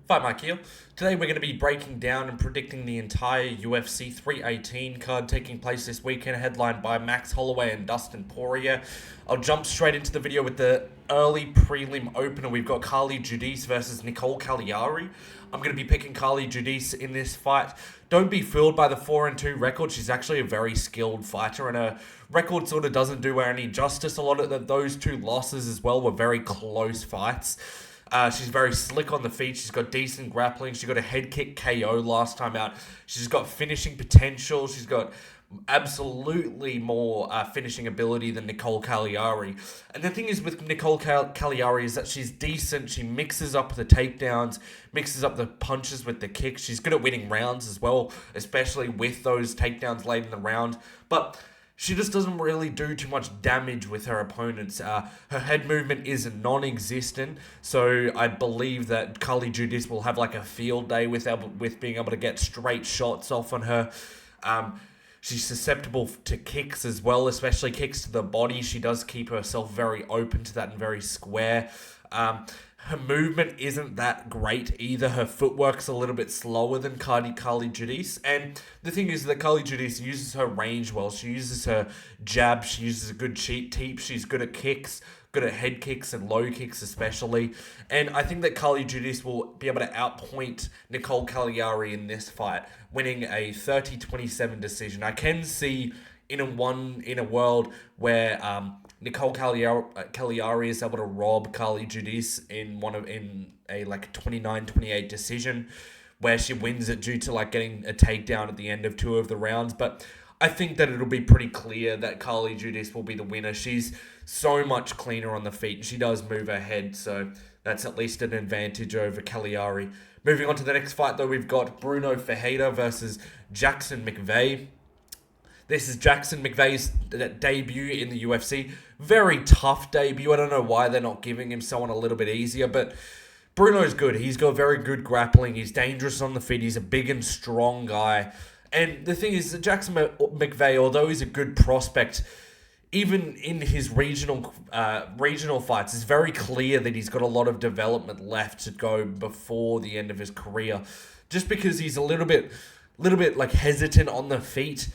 Fight Mike here. Today we're going to be breaking down and predicting the entire UFC 318 card taking place this weekend, headlined by Max Holloway and Dustin Poirier. I'll jump straight into the video with the early prelim opener. We've got Carly Judice versus Nicole Cagliari. I'm going to be picking Carly Judice in this fight. Don't be fooled by the 4-2 record. She's actually a very skilled fighter, and her record sort of doesn't do her any justice. A lot of those two losses as well were very close fights. She's very slick on the feet. She's got decent grappling. She got a head kick KO last time out. She's got finishing potential. She's got absolutely more finishing ability than Nicole Cagliari. And the thing is with Nicole Cagliari is that she's decent. She mixes up the takedowns, mixes up the punches with the kicks. She's good at winning rounds as well, especially with those takedowns late in the round. But she just doesn't really do too much damage with her opponents. Her head movement is non-existent, so I believe that Carly Judice will have like a field day with being able to get straight shots off on her. She's susceptible to kicks as well, especially kicks to the body. She does keep herself very open to that and very square. Her movement isn't that great either. Her footwork's a little bit slower than Carly Judice. And the thing is that Carly Judice uses her range well. She uses her jab. She uses a good cheat teep. She's good at kicks, good at head kicks and low kicks especially. And I think that Carly Judice will be able to outpoint Nicole Cagliari in this fight, winning a 30-27 decision. I can see in a world where Nicole Cagliari is able to rob Carly Judice in a 29-28 decision where she wins it due to like getting a takedown at the end of two of the rounds. But I think that it'll be pretty clear that Carly Judice will be the winner. She's so much cleaner on the feet and she does move her head, so that's at least an advantage over Cagliari. Moving on to the next fight though, we've got Bruno Ferreira versus Jackson McVeigh. This is Jackson McVeigh's debut in the UFC. Very tough debut. I don't know why they're not giving him someone a little bit easier, but Bruno's good. He's got very good grappling. He's dangerous on the feet. He's a big and strong guy. And the thing is that Jackson McVeigh, although he's a good prospect, even in his regional fights, it's very clear that he's got a lot of development left to go before the end of his career. Just because he's a little bit like hesitant on the feet.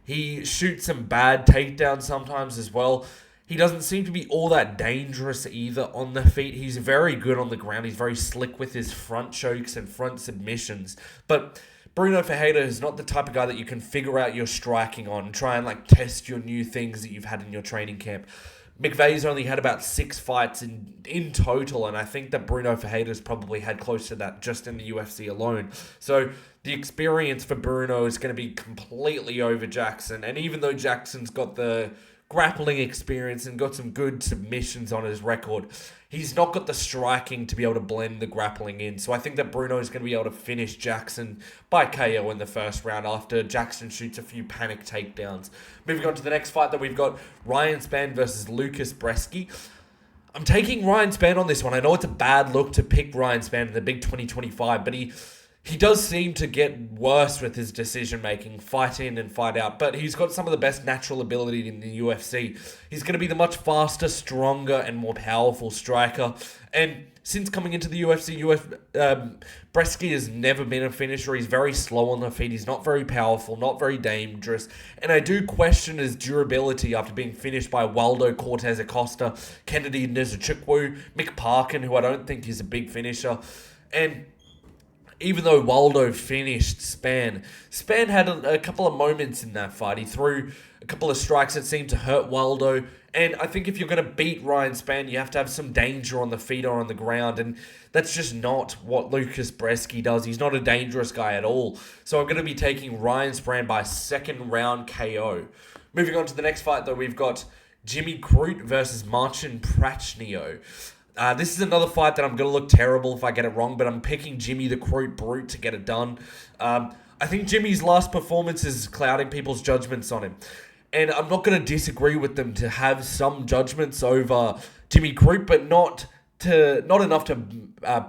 He shoots some bad takedowns sometimes as well. He doesn't seem to be all that dangerous either on the feet. He's very good on the ground. He's very slick with his front chokes and front submissions. But Bruno Ferreira is not the type of guy that you can figure out your striking on and try and like test your new things that you've had in your training camp. McVeigh's only had about 6 fights in total, and I think that Bruno Ferreira's probably had close to that just in the UFC alone. So the experience for Bruno is going to be completely over Jackson, and even though Jackson's got the grappling experience and got some good submissions on his record, he's not got the striking to be able to blend the grappling in. So I think that Bruno is going to be able to finish Jackson by KO in the first round after Jackson shoots a few panic takedowns. Moving on to the next fight that we've got, Ryan Spann versus Lucas Bresky. I'm taking Ryan Spann on this one. I know it's a bad look to pick Ryan Spann in the big 2025, but he does seem to get worse with his decision-making, fight in and fight out, but he's got some of the best natural ability in the UFC. He's going to be the much faster, stronger, and more powerful striker. And since coming into the UFC, Bresky has never been a finisher. He's very slow on the feet. He's not very powerful, not very dangerous. And I do question his durability after being finished by Waldo Cortez Acosta, Kennedy Nzechukwu, Mick Parkin, who I don't think is a big finisher. And even though Waldo finished Spann had a couple of moments in that fight. He threw a couple of strikes that seemed to hurt Waldo. And I think if you're going to beat Ryan Spann, you have to have some danger on the feet or on the ground. And that's just not what Lucas Bresky does. He's not a dangerous guy at all. So I'm going to be taking Ryan Spann by second round KO. Moving on to the next fight, though, we've got Jimmy Crute versus Marcin Prachnio. This is another fight that I'm going to look terrible if I get it wrong, but I'm picking Jimmy the Crute Brute to get it done. I think Jimmy's last performance is clouding people's judgments on him. And I'm not going to disagree with them to have some judgments over Jimmy Crute, but not enough to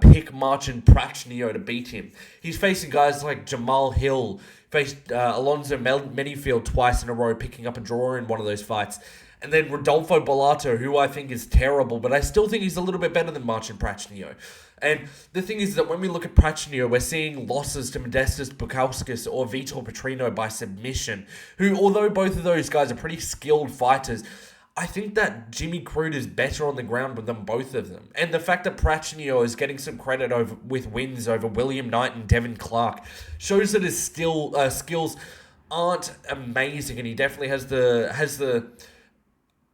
pick Marcin Prachnio to beat him. He's facing guys like Jamal Hill, faced Alonzo Menifield twice in a row, picking up a draw in one of those fights. And then Rodolfo Bellato, who I think is terrible, but I still think he's a little bit better than Marcin Prachnio. And the thing is that when we look at Prachnio, we're seeing losses to Modestas Bukauskas or Vitor Petrino by submission, who, although both of those guys are pretty skilled fighters, I think that Jimmy Crute is better on the ground than both of them. And the fact that Prachnio is getting some credit with wins over William Knight and Devin Clark shows that his skills aren't amazing, and he definitely has the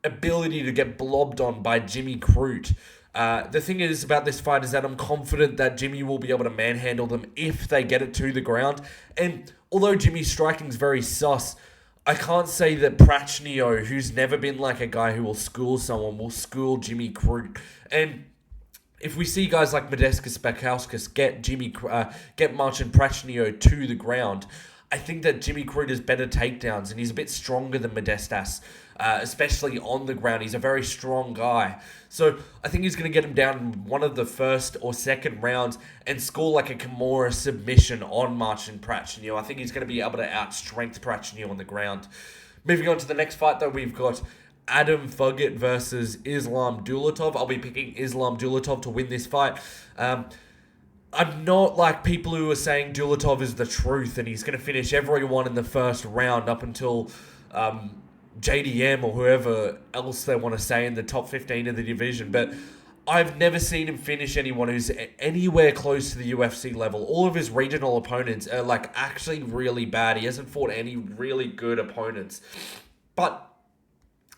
ability to get blobbed on by Jimmy Crute. The thing is about this fight is that I'm confident that Jimmy will be able to manhandle them if they get it to the ground. And although Jimmy's striking is very sus, I can't say that Prachnio, who's never been like a guy who will school someone, will school Jimmy Crute. And if we see guys like Modestas Bukauskas get Marcin Prachnio to the ground, I think that Jimmy Crute has better takedowns, and he's a bit stronger than Modestas, especially on the ground. He's a very strong guy. So I think he's going to get him down in one of the first or second rounds and score like a Kimura submission on Marcin Prachnio. I think he's going to be able to outstrength Prachnio on the ground. Moving on to the next fight, though, we've got Adam Fogett versus Islam Dulatov. I'll be picking Islam Dulatov to win this fight. I'm not like people who are saying Dulatov is the truth and he's going to finish everyone in the first round up until JDM or whoever else they want to say in the top 15 of the division. But I've never seen him finish anyone who's anywhere close to the UFC level. All of his regional opponents are like actually really bad. He hasn't fought any really good opponents. But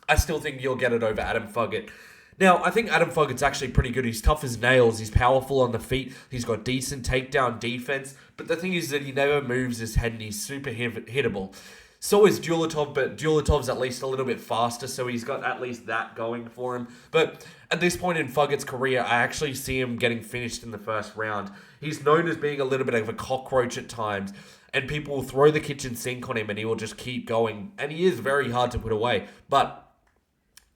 I still think you'll get it over Adam Fogett. Now, I think Adam Fogett's actually pretty good. He's tough as nails. He's powerful on the feet. He's got decent takedown defense. But the thing is that he never moves his head and he's super hittable. So is Dulatov, but Dulatov's at least a little bit faster, so he's got at least that going for him. But at this point in Fogett's career, I actually see him getting finished in the first round. He's known as being a little bit of a cockroach at times, and people will throw the kitchen sink on him and he will just keep going. And he is very hard to put away. But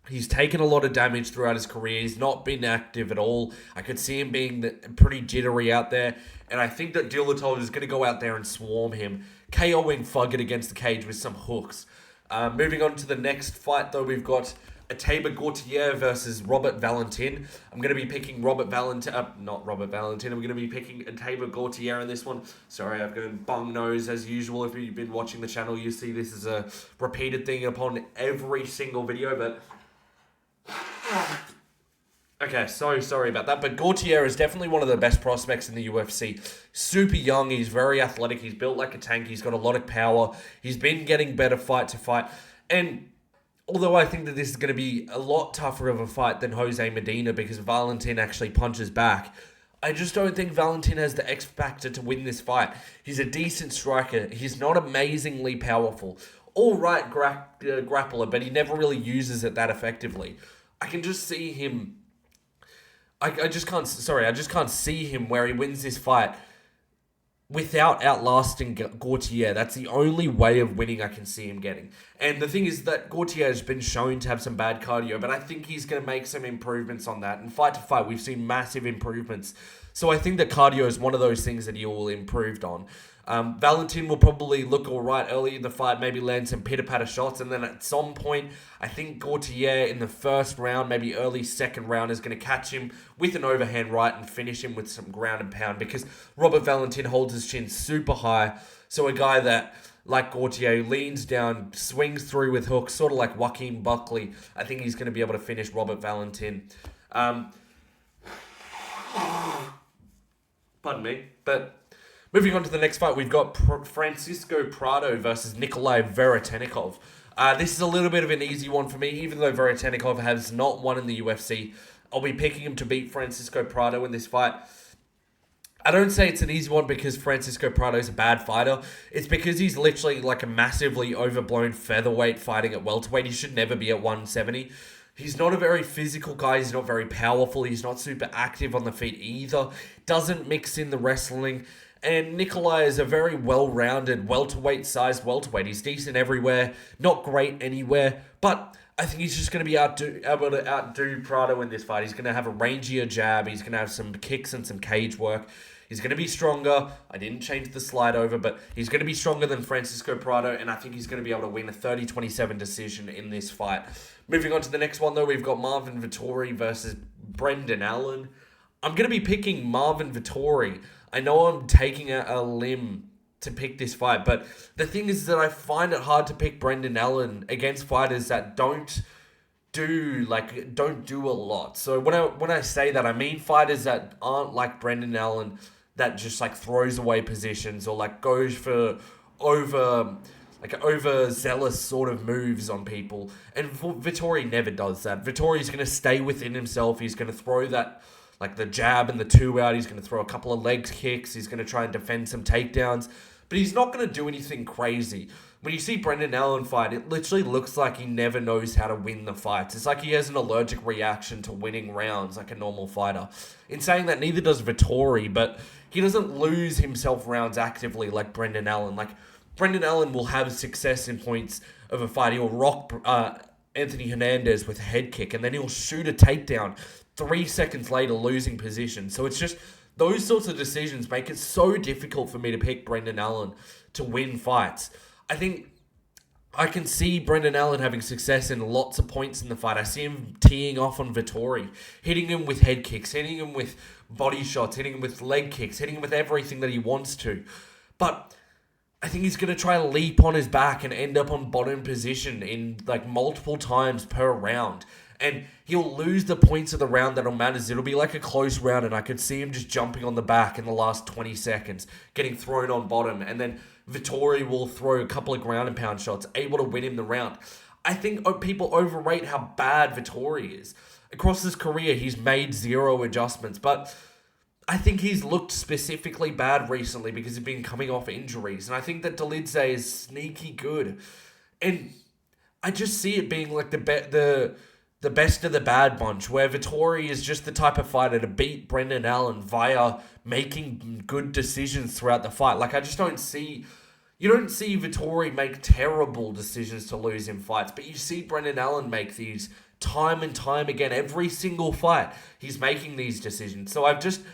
he's taken a lot of damage throughout his career. He's not been active at all. I could see him being pretty jittery out there. And I think that Dulatov is going to go out there and swarm him, KOing Fogett against the cage with some hooks. Moving on to the next fight, though, we've got Ateba Gautier versus Robert Valentin. I'm going to be picking not Robert Valentin. I'm going to be picking Ateba Gautier in this one. Sorry, I've got a bung nose as usual. If you've been watching the channel, you see this is a repeated thing upon every single video, but okay, so sorry about that. But Gautier is definitely one of the best prospects in the UFC. Super young, he's very athletic, he's built like a tank, he's got a lot of power. He's been getting better fight to fight. And although I think that this is going to be a lot tougher of a fight than Jose Medina because Valentin actually punches back, I just don't think Valentin has the X factor to win this fight. He's a decent striker. He's not amazingly powerful. All right grappler, but he never really uses it that effectively. I can just see him. I just can't see him where he wins this fight without outlasting Gautier. That's the only way of winning I can see him getting. And the thing is that Gautier has been shown to have some bad cardio, but I think he's going to make some improvements on that. And fight to fight, we've seen massive improvements. So I think that cardio is one of those things that he will improve on. Valentin will probably look all right early in the fight, maybe land some pitter-patter shots, and then at some point, I think Gautier in the first round, maybe early second round, is going to catch him with an overhand right and finish him with some ground and pound because Robert Valentin holds his chin super high. So a guy that, like Gautier, leans down, swings through with hooks, sort of like Joaquin Buckley, I think he's going to be able to finish Robert Valentin. Pardon me, but moving on to the next fight, we've got Francisco Prado versus Nikolai Veretennikov. This is a little bit of an easy one for me, even though Veretennikov has not won in the UFC. I'll be picking him to beat Francisco Prado in this fight. I don't say it's an easy one because Francisco Prado is a bad fighter. It's because he's literally like a massively overblown featherweight fighting at welterweight. He should never be at 170. He's not a very physical guy. He's not very powerful. He's not super active on the feet either. Doesn't mix in the wrestling. And Nikolai is a very well-rounded welterweight-sized welterweight. He's decent everywhere, not great anywhere, but I think he's just going to be able to outdo Prado in this fight. He's going to have a rangier jab. He's going to have some kicks and some cage work. He's going to be stronger. I didn't change the slide over, but he's going to be stronger than Francisco Prado, and I think he's going to be able to win a 30-27 decision in this fight. Moving on to the next one, though, we've got Marvin Vettori versus Brendan Allen. I'm going to be picking Marvin Vettori. I know I'm taking a limb to pick this fight, but the thing is that I find it hard to pick Brendan Allen against fighters that don't do a lot. So when I say that, I mean fighters that aren't like Brendan Allen, that just like throws away positions or like goes for overzealous sort of moves on people. And Vettori never does that. Vettori's going to stay within himself. He's going to throw that, like the jab and the 2 out. He's going to throw a couple of leg kicks. He's going to try and defend some takedowns. But he's not going to do anything crazy. When you see Brendan Allen fight, it literally looks like he never knows how to win the fights. It's like he has an allergic reaction to winning rounds like a normal fighter. In saying that, neither does Vettori, but he doesn't lose himself rounds actively like Brendan Allen. Like, Brendan Allen will have success in points of a fight. He'll rock Anthony Hernandez with a head kick, and then he'll shoot a takedown 3 seconds later, losing position. So it's just those sorts of decisions make it so difficult for me to pick Brendan Allen to win fights. I think I can see Brendan Allen having success in lots of points in the fight. I see him teeing off on Vettori, hitting him with head kicks, hitting him with body shots, hitting him with leg kicks, hitting him with everything that he wants to. But I think he's going to try to leap on his back and end up on bottom position in like multiple times per round. And he'll lose the points of the round that'll matter. It'll be like a close round, and I could see him just jumping on the back in the last 20 seconds, getting thrown on bottom, and then Vettori will throw a couple of ground and pound shots, able to win him the round. I think people overrate how bad Vettori is. Across his career, he's made 0 adjustments, but I think he's looked specifically bad recently because he's been coming off injuries, and I think that Dolidze is sneaky good. And I just see it being like the best of the bad bunch, where Vettori is just the type of fighter to beat Brendan Allen via making good decisions throughout the fight. Like, I just don't see... You don't see Vettori make terrible decisions to lose in fights, but you see Brendan Allen make these time and time again. Every single fight, he's making these decisions. So I just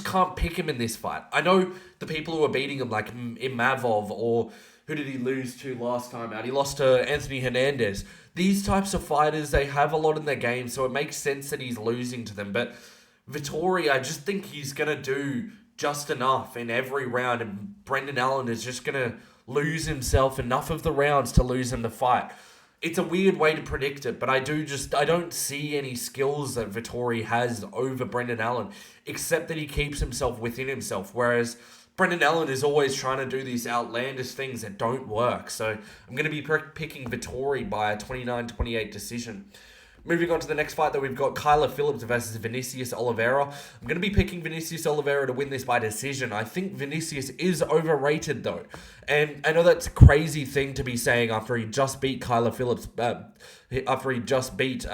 can't pick him in this fight. I know the people who are beating him, like Imavov, or who did he lose to last time out? He lost to Anthony Hernandez. These types of fighters, they have a lot in their game, so it makes sense that he's losing to them. But Vettori, I just think he's going to do just enough in every round, and Brendan Allen is just going to lose himself enough of the rounds to lose him the fight. It's a weird way to predict it, but I don't see any skills that Vettori has over Brendan Allen, except that he keeps himself within himself, whereas Brendan Allen is always trying to do these outlandish things that don't work. So I'm going to be picking Vettori by a 29-28 decision. Moving on to the next fight, that we've got Kyler Phillips versus Vinicius Oliveira. I'm going to be picking Vinicius Oliveira to win this by decision. I think Vinicius is overrated, though. And I know that's a crazy thing to be saying after he just beat Kyler Phillips, after he just beat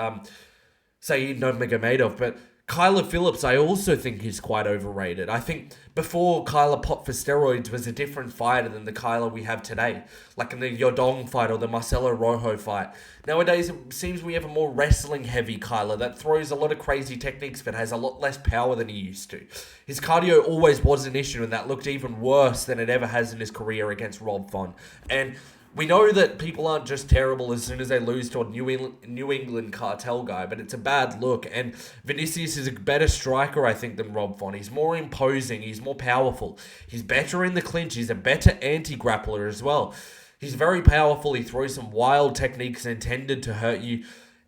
Saeed Nurmagomedov, but Kyler Phillips, I also think is quite overrated. I think before Kyler popped for steroids was a different fighter than the Kyler we have today. Like in the Yodong fight or the Marcelo Rojo fight. Nowadays, it seems we have a more wrestling-heavy Kyler that throws a lot of crazy techniques but has a lot less power than he used to. His cardio always was an issue, and that looked even worse than it ever has in his career against Rob Font. And we know that people aren't just terrible as soon as they lose to a New England cartel guy, but it's a bad look. And Vinicius is a better striker, I think, than Rob Font. He's more imposing. He's more powerful. He's better in the clinch. He's a better anti-grappler as well. He's very powerful. He throws some wild techniques intended to hurt you.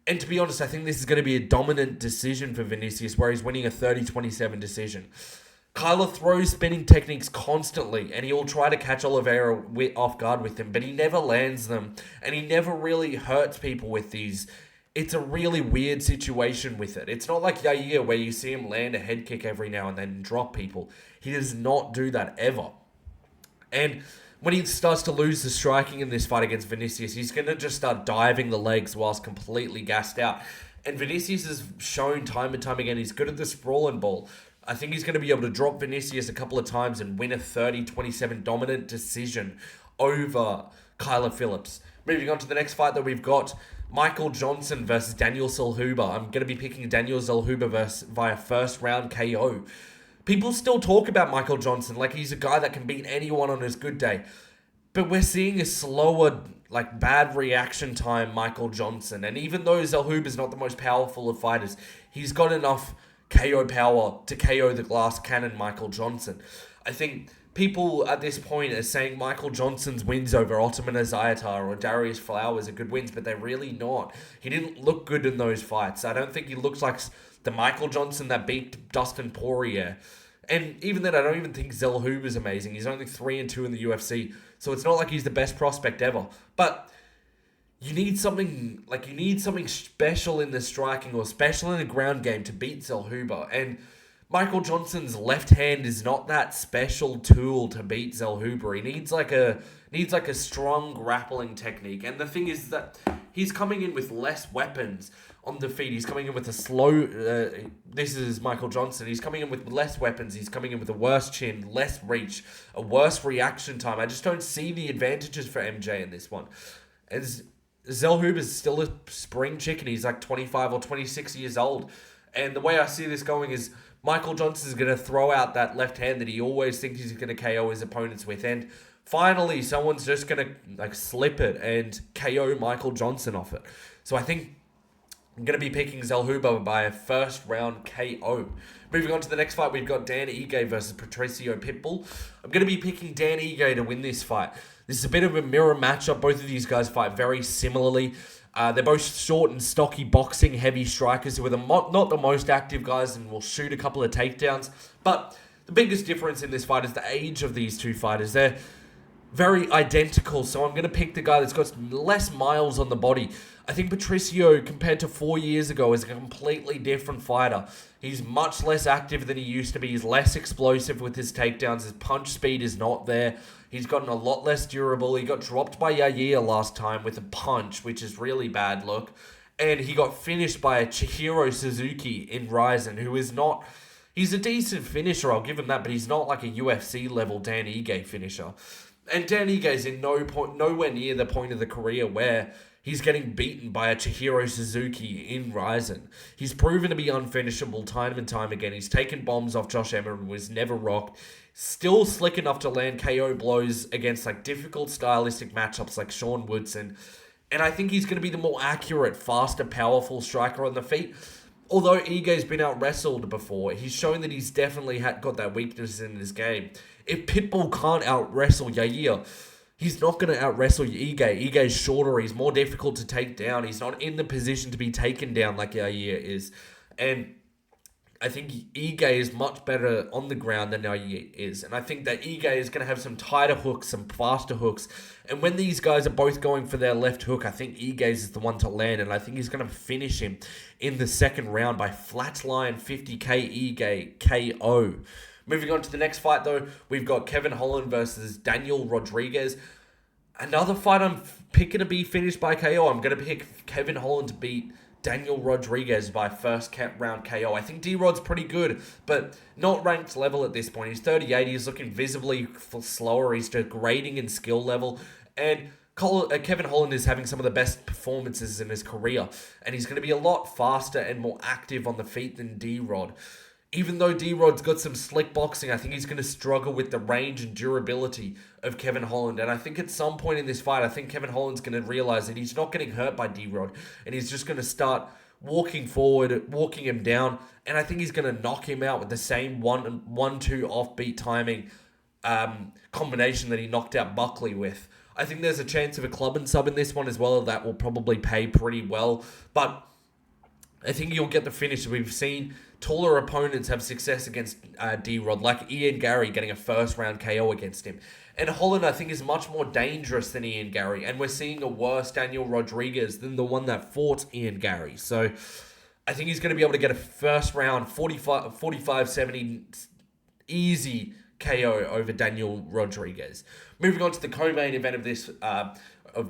And to be honest, I think this is going to be a dominant decision for Vinicius, where he's winning a 30-27 decision. Kyler throws spinning techniques constantly, and he will try to catch Oliveira off guard with them, but he never lands them, and he never really hurts people with these. It's a really weird situation with it. It's not like Yair, where you see him land a head kick every now and then and drop people. He does not do that ever. And when he starts to lose the striking in this fight against Vinicius, he's going to just start diving the legs whilst completely gassed out. And Vinicius has shown time and time again he's good at the sprawling ball. I think he's going to be able to drop Vinicius a couple of times and win a 30-27 dominant decision over Kyler Phillips. Moving on to the next fight, that we've got Michael Johnson versus Daniel Zellhuber. I'm going to be picking Daniel Zellhuber via first round KO. People still talk about Michael Johnson like he's a guy that can beat anyone on his good day. But we're seeing a slower, like, bad reaction time Michael Johnson. And even though Zellhuber is not the most powerful of fighters, he's got enough KO power to KO the glass cannon Michael Johnson. I think people at this point are saying Michael Johnson's wins over Ottoman Azayatar or Darius Flowers are good wins, but they're really not. He didn't look good in those fights. I don't think he looks like the Michael Johnson that beat Dustin Poirier. And even then, I don't even think Zellhuber is amazing. He's only 3-2 in the UFC, so it's not like he's the best prospect ever. But you need something special in the striking or special in the ground game to beat Zellhuber. And Michael Johnson's left hand is not that special tool to beat Zellhuber. He needs like a strong grappling technique. And the thing is that he's coming in with less weapons on the feet. He's coming in with a slow... this is Michael Johnson. He's coming in with less weapons. He's coming in with a worse chin, less reach, a worse reaction time. I just don't see the advantages for MJ in this one. As Zellhuber's still a spring chicken. He's like 25 or 26 years old. And the way I see this going is Michael Johnson is going to throw out that left hand that he always thinks he's going to KO his opponents with. And finally, someone's just going to slip it and KO Michael Johnson off it. So I think I'm going to be picking Zellhuber by a first round KO. Moving on to the next fight, we've got Dan Ige versus Patricio Pitbull. I'm going to be picking Dan Ige to win this fight. This is a bit of a mirror matchup. Both of these guys fight very similarly. They're both short and stocky, boxing, heavy strikers who are not the most active guys and will shoot a couple of takedowns. But the biggest difference in this fight is the age of these two fighters. They're very identical, so I'm going to pick the guy that's got less miles on the body. I think Patricio, compared to 4 years ago, is a completely different fighter. He's much less active than he used to be. He's less explosive with his takedowns. His punch speed is not there. He's gotten a lot less durable. He got dropped by Yair last time with a punch, which is really bad look. And he got finished by Chihiro Suzuki in Ryzen, who is not... He's a decent finisher, I'll give him that, but he's not like a UFC-level Dan Ige finisher. And Dan Ige is in nowhere near the point of the career where he's getting beaten by a Chihiro Suzuki in Ryzen. He's proven to be unfinishable time and time again. He's taken bombs off Josh Emmett and was never rocked. Still slick enough to land KO blows against like difficult stylistic matchups like Sean Woodson. And I think he's going to be the more accurate, faster, powerful striker on the feet. Although Ige's been out-wrestled before, he's shown that he's definitely got that weakness in his game. If Pitbull can't out-wrestle Yair, he's not going to out-wrestle Ige. Ige's shorter, he's more difficult to take down. He's not in the position to be taken down like Yair is. And I think Ige is much better on the ground than Yair is. And I think that Ige is going to have some tighter hooks, some faster hooks. And when these guys are both going for their left hook, I think Ige's is the one to land. And I think he's going to finish him in the second round by flatline 50k Ige KO. Moving on to the next fight, though, we've got Kevin Holland versus Daniel Rodriguez. Another fight I'm picking to be finished by KO. I'm going to pick Kevin Holland to beat Daniel Rodriguez by first round KO. I think D-Rod's pretty good, but not ranked level at this point. He's 38. He's looking visibly slower. He's degrading in skill level. And Kevin Holland is having some of the best performances in his career. And he's going to be a lot faster and more active on the feet than D-Rod. Even though D-Rod's got some slick boxing, I think he's going to struggle with the range and durability of Kevin Holland. And I think at some point in this fight, I think Kevin Holland's going to realize that he's not getting hurt by D-Rod. And he's just going to start walking forward, walking him down. And I think he's going to knock him out with the same 1-2 offbeat timing combination that he knocked out Buckley with. I think there's a chance of a club and sub in this one as well. That will probably pay pretty well. But I think you'll get the finish. We've seen taller opponents have success against D-Rod, like Ian Gary getting a first-round KO against him. And Holland, I think, is much more dangerous than Ian Gary, and we're seeing a worse Daniel Rodriguez than the one that fought Ian Gary. So I think he's going to be able to get a first-round 45-70 easy KO over Daniel Rodriguez. Moving on to the co-main event of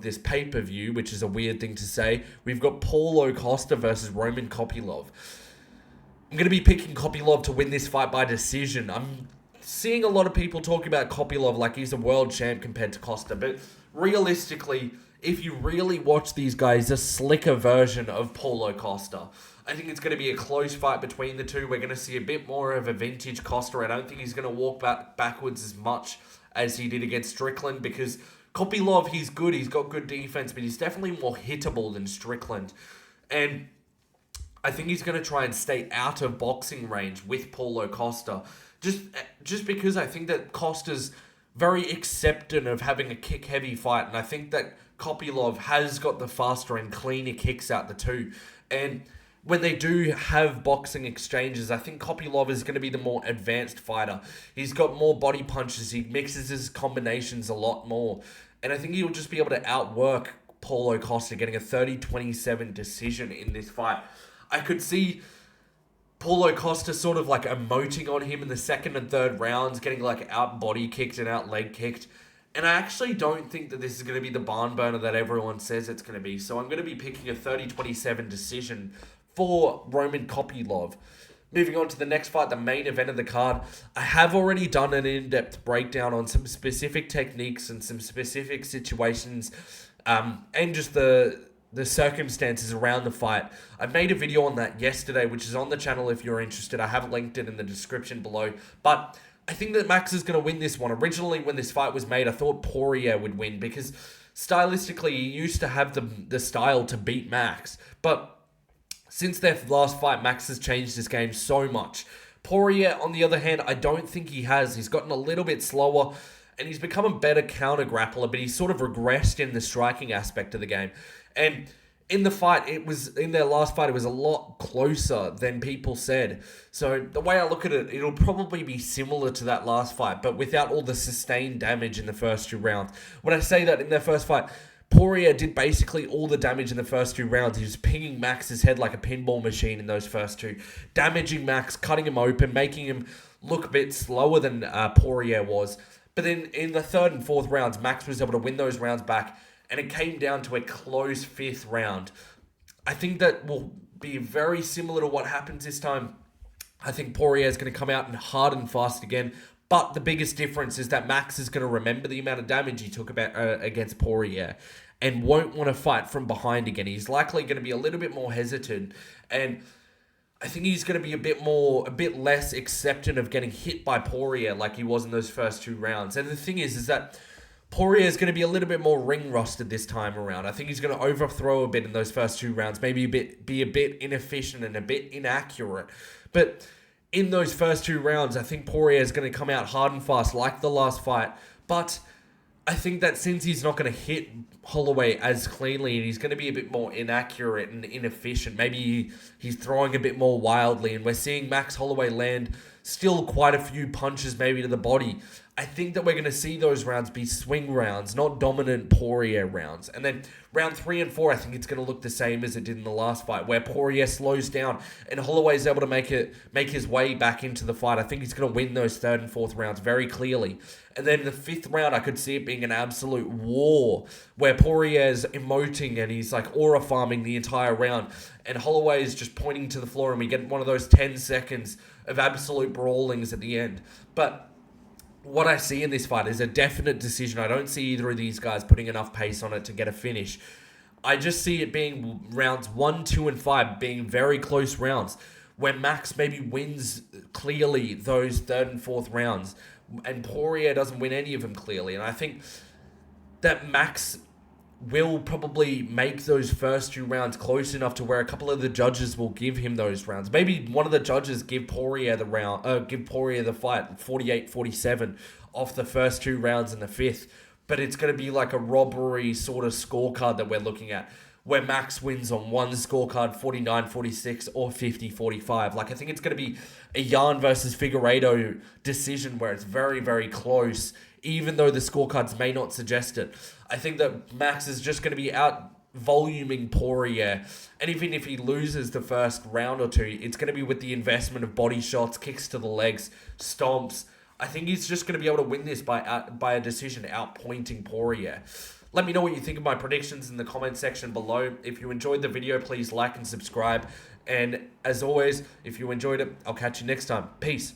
this pay-per-view, which is a weird thing to say, we've got Paulo Costa versus Roman Kopylov. I'm going to be picking Kopylov to win this fight by decision. I'm seeing a lot of people talking about Kopylov like he's a world champ compared to Costa, but realistically, if you really watch these guys, a slicker version of Paulo Costa. I think it's going to be a close fight between the two. We're going to see a bit more of a vintage Costa. I don't think he's going to walk backwards as much as he did against Strickland, because Kopylov, he's good. He's got good defense, but he's definitely more hittable than Strickland. And I think he's going to try and stay out of boxing range with Paulo Costa. Just because I think that Costa's very acceptant of having a kick-heavy fight. And I think that Kopylov has got the faster and cleaner kicks out the two. And when they do have boxing exchanges, I think Kopylov is going to be the more advanced fighter. He's got more body punches. He mixes his combinations a lot more. And I think he'll just be able to outwork Paulo Costa, getting a 30-27 decision in this fight. I could see Paulo Costa sort of like emoting on him in the second and third rounds, getting like out body kicked and out leg kicked. And I actually don't think that this is going to be the barn burner that everyone says it's going to be. So I'm going to be picking a 30-27 decision for Roman Kopylov. Moving on to the next fight, the main event of the card. I have already done an in-depth breakdown on some specific techniques and some specific situations, and just the circumstances around the fight. I made a video on that yesterday, which is on the channel if you're interested. I have linked it in the description below. But I think that Max is going to win this one. Originally, when this fight was made, I thought Poirier would win, because stylistically, he used to have the style to beat Max. But since their last fight, Max has changed his game so much. Poirier, on the other hand, I don't think he has. He's gotten a little bit slower, and he's become a better counter-grappler, but he's sort of regressed in the striking aspect of the game. And in the fight, in their last fight, it was a lot closer than people said. So the way I look at it, it'll probably be similar to that last fight, but without all the sustained damage in the first two rounds. When I say that, in their first fight, Poirier did basically all the damage in the first two rounds. He was pinging Max's head like a pinball machine in those first two, damaging Max, cutting him open, making him look a bit slower than Poirier was. But then in the third and fourth rounds, Max was able to win those rounds back, and it came down to a close fifth round. I think that will be very similar to what happens this time. I think Poirier is going to come out and hard and fast again. But the biggest difference is that Max is going to remember the amount of damage he took against Poirier and won't want to fight from behind again. He's likely going to be a little bit more hesitant, and I think he's going to be a bit less acceptant of getting hit by Poirier like he was in those first two rounds. And the thing is that Poirier is going to be a little bit more ring rusted this time around. I think he's going to overthrow a bit in those first two rounds, maybe be a bit inefficient and a bit inaccurate. But in those first two rounds, I think Poirier is going to come out hard and fast like the last fight. But I think that since he's not going to hit Holloway as cleanly, and he's going to be a bit more inaccurate and inefficient, maybe he's throwing a bit more wildly, and we're seeing Max Holloway land still quite a few punches maybe to the body. I think that we're going to see those rounds be swing rounds, not dominant Poirier rounds. And then round 3 and 4, I think it's going to look the same as it did in the last fight, where Poirier slows down and Holloway is able to make his way back into the fight. I think he's going to win those third and fourth rounds very clearly. And then the fifth round, I could see it being an absolute war, where Poirier is emoting and he's like aura farming the entire round, and Holloway is just pointing to the floor, and we get one of those 10 seconds of absolute brawlings at the end. But what I see in this fight is a definite decision. I don't see either of these guys putting enough pace on it to get a finish. I just see it being rounds 1, 2, and 5 being very close rounds, where Max maybe wins clearly those third and fourth rounds, and Poirier doesn't win any of them clearly. And I think that Max will probably make those first two rounds close enough to where a couple of the judges will give him those rounds. Maybe one of the judges give Poirier the fight 48-47 off the first two rounds in the fifth, but it's going to be like a robbery sort of scorecard that we're looking at, where Max wins on one scorecard 49-46 or 50-45. Like, I think it's going to be a Yan versus Figueiredo decision where it's very, very close, even though the scorecards may not suggest it. I think that Max is just going to be out voluming Poirier, and even if he loses the first round or two, it's going to be with the investment of body shots, kicks to the legs, stomps. I think he's just going to be able to win this by a decision, outpointing Poirier. Let me know what you think of my predictions in the comment section below. If you enjoyed the video, please like and subscribe. And as always, if you enjoyed it, I'll catch you next time. Peace.